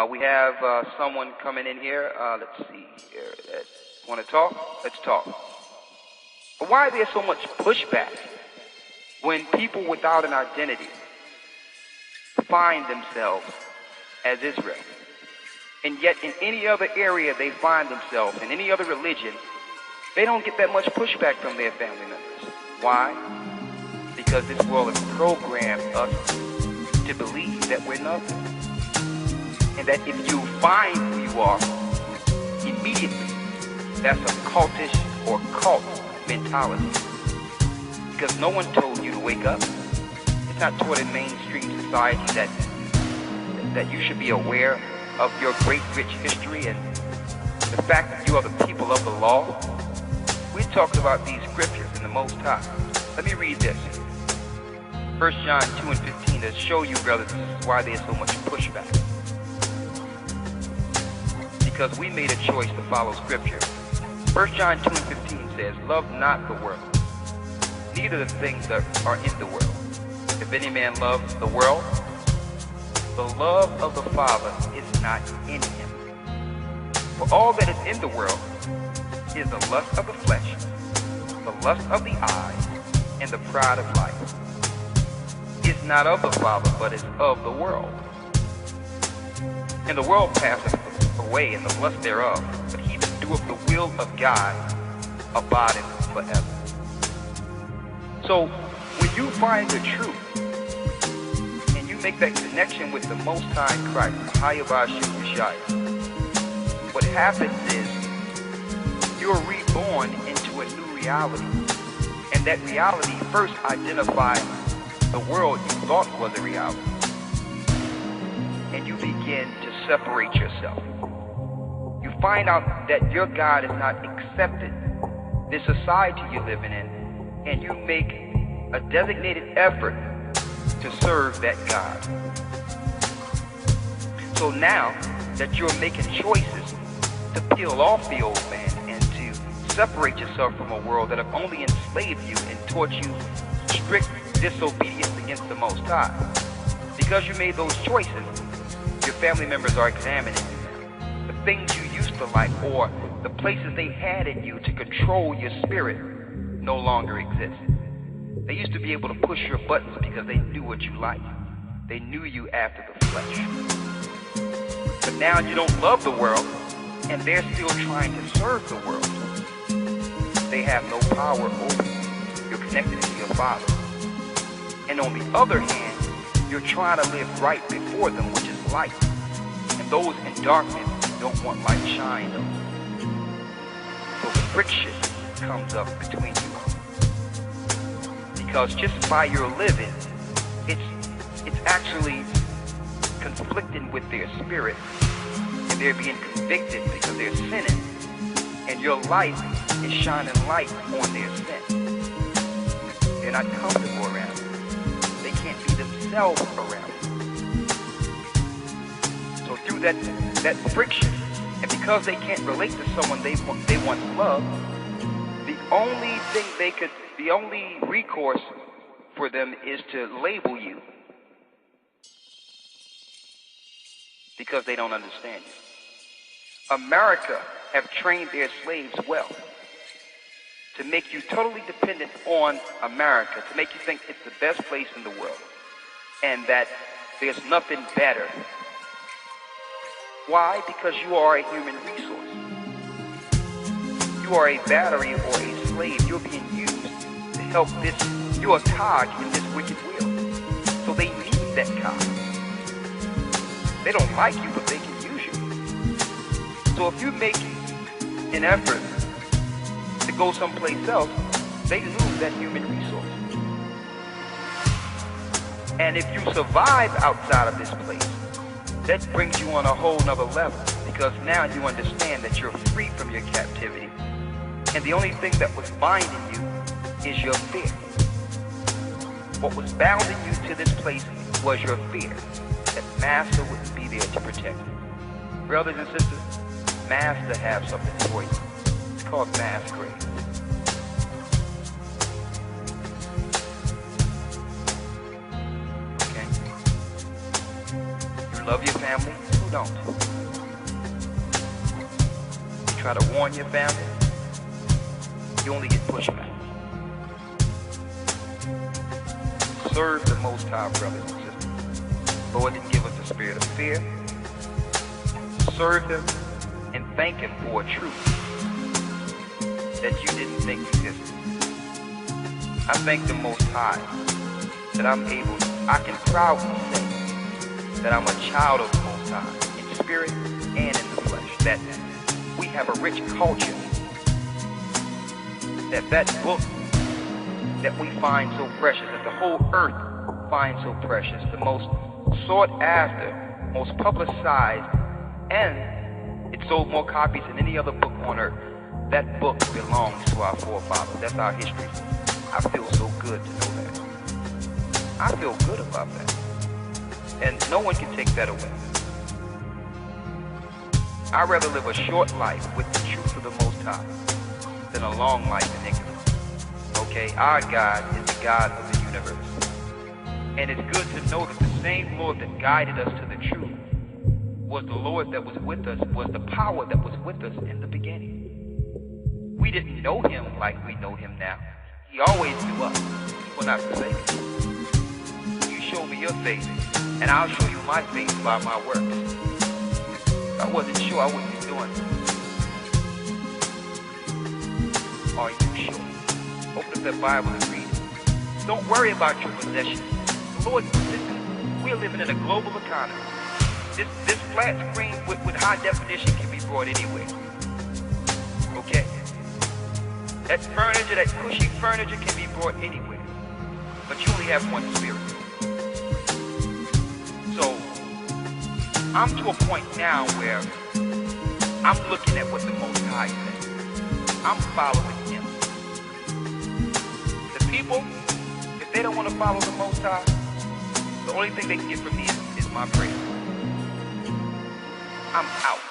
We have someone coming in here. Let's see here. Want to talk? Let's talk. But why is there so much pushback when people without an identity find themselves as Israel? And yet in any other area they find themselves, in any other religion, they don't get that much pushback from their family members. Why? Because this world has programmed us to believe that we're nothing. And that if you find who you are, immediately, that's a cultish or cult mentality. Because no one told you to wake up. It's not taught in mainstream society that you should be aware of your great rich history and the fact that you are the people of the law. We talked about these scriptures in the Most High. Let me read this. 1 John 2 and 15 to show you, brothers, this is why there's so much pushback. Because we made a choice to follow scripture. 1 John 2 and 15 says, "Love not the world, neither the things that are in the world. If any man loves the world, the love of the Father is not in him. For all that is in the world is the lust of the flesh, the lust of the eyes, and the pride of life. Is not of the Father, but is of the world. And the world passeth away, and the lust thereof, but he that doeth the will of God abideth forever." So, when you find the truth, and you make that connection with the Most High Christ, Hayabashim Yeshaya, what happens is, you're reborn into a new reality. And that reality first identifies the world you thought was a reality. And you begin to separate yourself. You find out that your God is not accepted, the society you're living in, and you make a designated effort to serve that God. So now that you're making choices to peel off the old man and to separate yourself from a world that have only enslaved you and taught you strict disobedience against the Most High. Because you made those choices, your family members are examining you now. The things you used to like or the places they had in you to control your spirit no longer exist. They used to be able to push your buttons because they knew what you liked. They knew you after the flesh. But now you don't love the world, and they're still trying to serve the world. They have no power over you. You're connected to your Father. And on the other hand, you're trying to live right before them, which is light. And those in darkness don't want light shined on them. So friction comes up between you. Because just by your living, it's actually conflicting with their spirit. And they're being convicted because they're sinning. And your light is shining light on their sin. They're not comfortable around you. They can't be themselves around you. So through that friction, and because they can't relate to someone they once loved, the only recourse for them is to label you. Because they don't understand you. America have trained their slaves well to make you totally dependent on America, to make you think it's the best place in the world, and that there's nothing better. Why? Because you are a human resource. You are a battery or a slave. You're being used to help this. You're a cog in this wicked wheel. So they need that cog. They don't like you, but they can use you. So if you make an effort to go someplace else, they lose that human resource. And if you survive outside of this place, that brings you on a whole nother level, because now you understand that you're free from your captivity. And the only thing that was binding you is your fear. What was bounding you to this place was your fear that Master wouldn't be there to protect you. Brothers and sisters, Master have something for you. It's called mass grace. Okay? You love your family? you don't. You try to warn your family, you only get pushback. Serve the Most High, brothers and sisters. Lord didn't give us the spirit of fear. Serve Him and thank Him for a truth that you didn't think existed. I thank the Most High that I can proudly say that I'm a child of the Most High in spirit and in the flesh. That we have a rich culture. That book that we find so precious, that the whole earth finds so precious, the most sought after, most publicized, and it sold more copies than any other book on earth. That book belongs to our forefathers. That's our history. I feel so good to know that. I feel good about that. And no one can take that away. I'd rather live a short life with the truth of the Most High than a long life in ignorance. Okay, our God is the God of the universe. And it's good to know that the same Lord that guided us to the truth was the Lord that was with us, was the power that was with us in the beginning. We didn't know Him like we know Him now. He always knew us. He will not forsake us. You show me your faith, and I'll show you my faith by my works. If I wasn't sure, I wouldn't be doing it. Are you sure? Open up that Bible and read it. Don't worry about your possessions. Lord, listen, we're living in a global economy. This flat screen with high definition can be brought anywhere. Okay? That furniture, that cushy furniture can be brought anywhere. But you only have one spirit. So, I'm to a point now where I'm looking at what the Most High says. I'm following Him. The people, if they don't want to follow the Most High, the only thing they can get from me is my prayer. I'm out.